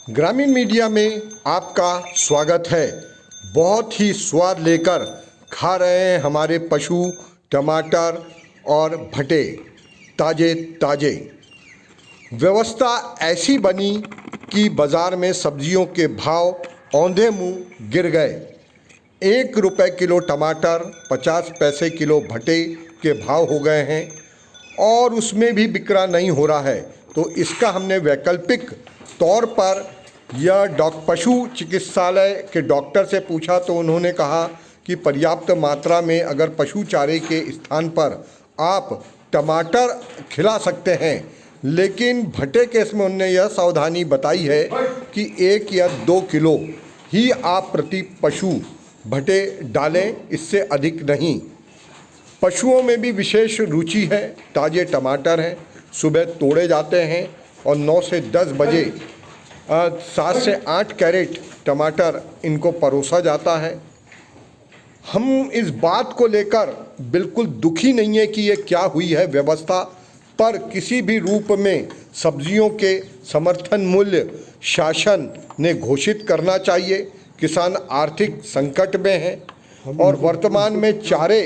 ग्रामीण मीडिया में आपका स्वागत है। बहुत ही स्वाद लेकर खा रहे हैं हमारे पशु टमाटर और भटे ताज़े ताज़े। व्यवस्था ऐसी बनी कि बाज़ार में सब्जियों के भाव औंधे मुँह गिर गए। 1 रुपये किलो टमाटर, 50 पैसे किलो भटे के भाव हो गए हैं और उसमें भी बिक्रा नहीं हो रहा है। तो इसका हमने वैकल्पिक तौर पर यह पशु चिकित्सालय के डॉक्टर से पूछा तो उन्होंने कहा कि पर्याप्त मात्रा में अगर पशु चारे के स्थान पर आप टमाटर खिला सकते हैं, लेकिन भटे केस में उन्होंने यह सावधानी बताई है कि 1 या 2 किलो ही आप प्रति पशु भटे डालें, इससे अधिक नहीं। पशुओं में भी विशेष रुचि है। ताज़े टमाटर हैं, सुबह तोड़े जाते हैं और 9 से 10 बजे 7 से 8 कैरेट टमाटर इनको परोसा जाता है। हम इस बात को लेकर बिल्कुल दुखी नहीं है कि ये क्या हुई है व्यवस्था, पर किसी भी रूप में सब्जियों के समर्थन मूल्य शासन ने घोषित करना चाहिए। किसान आर्थिक संकट में हैं और वर्तमान में चारे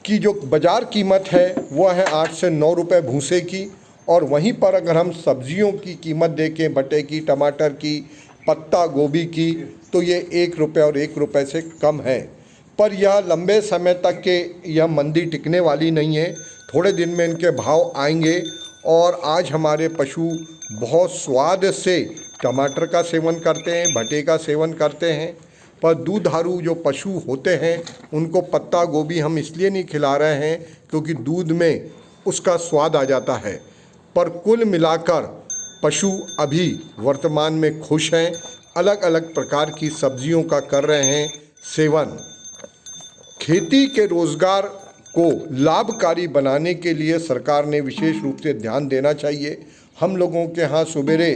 की जो बाज़ार कीमत है वह है 8 से 9 रुपये भूसे की, और वहीं पर अगर हम सब्जियों की कीमत देखें, भटे की, टमाटर की, पत्ता गोभी की, तो ये 1 रुपये और 1 रुपये से कम है। पर यह लंबे समय तक के यह मंदी टिकने वाली नहीं है। थोड़े दिन में इनके भाव आएंगे और आज हमारे पशु बहुत स्वाद से टमाटर का सेवन करते हैं, भटे का सेवन करते हैं। पर दूधारू जो पशु होते हैं उनको पत्ता गोभी हम इसलिए नहीं खिला रहे हैं क्योंकि दूध में उसका स्वाद आ जाता है। पर कुल मिलाकर पशु अभी वर्तमान में खुश हैं, अलग अलग प्रकार की सब्जियों का कर रहे हैं सेवन। खेती के रोज़गार को लाभकारी बनाने के लिए सरकार ने विशेष रूप से ध्यान देना चाहिए। हम लोगों के यहाँ सुबेरे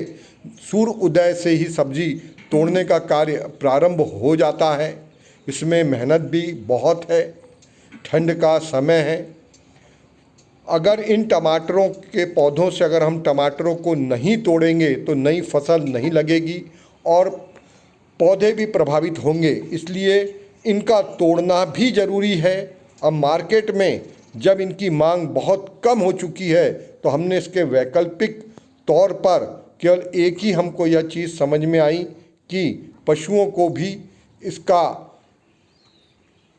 सूर्य उदय से ही सब्जी तोड़ने का कार्य प्रारंभ हो जाता है। इसमें मेहनत भी बहुत है, ठंड का समय है। अगर इन टमाटरों के पौधों से अगर हम टमाटरों को नहीं तोड़ेंगे तो नई फसल नहीं लगेगी और पौधे भी प्रभावित होंगे, इसलिए इनका तोड़ना भी ज़रूरी है। अब मार्केट में जब इनकी मांग बहुत कम हो चुकी है तो हमने इसके वैकल्पिक तौर पर केवल एक ही हमको यह चीज़ समझ में आई कि पशुओं को भी इसका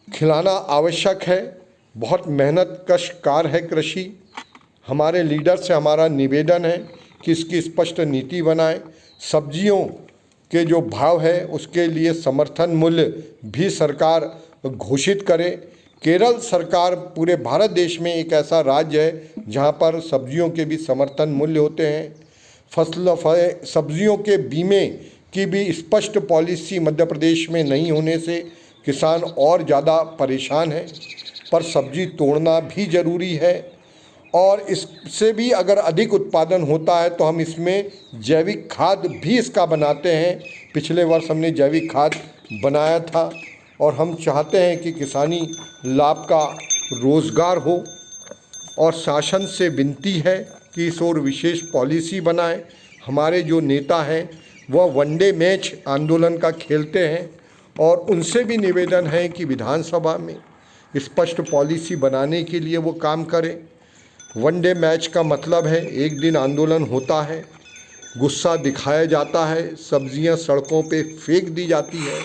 खिलाना आवश्यक है। बहुत मेहनत कश कार्य है कृषि। हमारे लीडर से हमारा निवेदन है कि इसकी स्पष्ट नीति बनाएं। सब्जियों के जो भाव है उसके लिए समर्थन मूल्य भी सरकार घोषित करे। केरल सरकार पूरे भारत देश में एक ऐसा राज्य है जहां पर सब्जियों के भी समर्थन मूल्य होते हैं। सब्जियों के बीमे की भी स्पष्ट पॉलिसी मध्य प्रदेश में नहीं होने से किसान और ज़्यादा परेशान है। पर सब्जी तोड़ना भी ज़रूरी है और इससे भी अगर अधिक उत्पादन होता है तो हम इसमें जैविक खाद भी इसका बनाते हैं। पिछले वर्ष हमने जैविक खाद बनाया था और हम चाहते हैं कि किसानी लाभ का रोज़गार हो और शासन से विनती है कि इस ओर विशेष पॉलिसी बनाएं। हमारे जो नेता हैं वह वनडे मैच आंदोलन का खेलते हैं और उनसे भी निवेदन है कि विधानसभा में स्पष्ट पॉलिसी बनाने के लिए वो काम करें। वनडे मैच का मतलब है एक दिन आंदोलन होता है, गुस्सा दिखाया जाता है, सब्जियां सड़कों पे फेंक दी जाती है,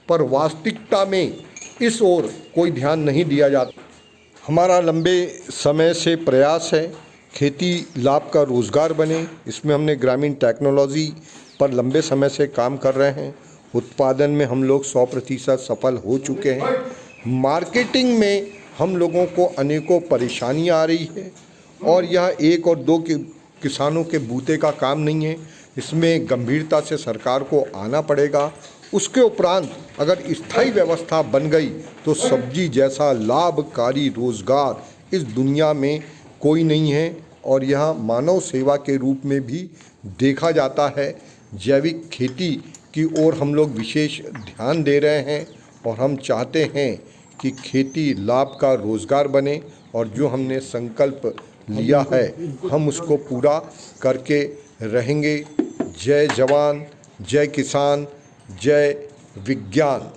पर वास्तविकता में इस ओर कोई ध्यान नहीं दिया जाता। हमारा लंबे समय से प्रयास है खेती लाभ का रोज़गार बने। इसमें हमने ग्रामीण टेक्नोलॉजी पर लंबे समय से काम कर रहे हैं। उत्पादन में हम लोग 100% सफल हो चुके हैं। मार्केटिंग में हम लोगों को अनेकों परेशानियां आ रही है और यह 1 और 2 किसानों के बूते का काम नहीं है। इसमें गंभीरता से सरकार को आना पड़ेगा। उसके उपरांत अगर स्थायी व्यवस्था बन गई तो सब्जी जैसा लाभकारी रोज़गार इस दुनिया में कोई नहीं है और यह मानव सेवा के रूप में भी देखा जाता है। जैविक खेती की ओर हम लोग विशेष ध्यान दे रहे हैं और हम चाहते हैं कि खेती लाभ का रोज़गार बने और जो हमने संकल्प लिया है हम उसको पूरा करके रहेंगे। जय जवान, जय किसान, जय विज्ञान।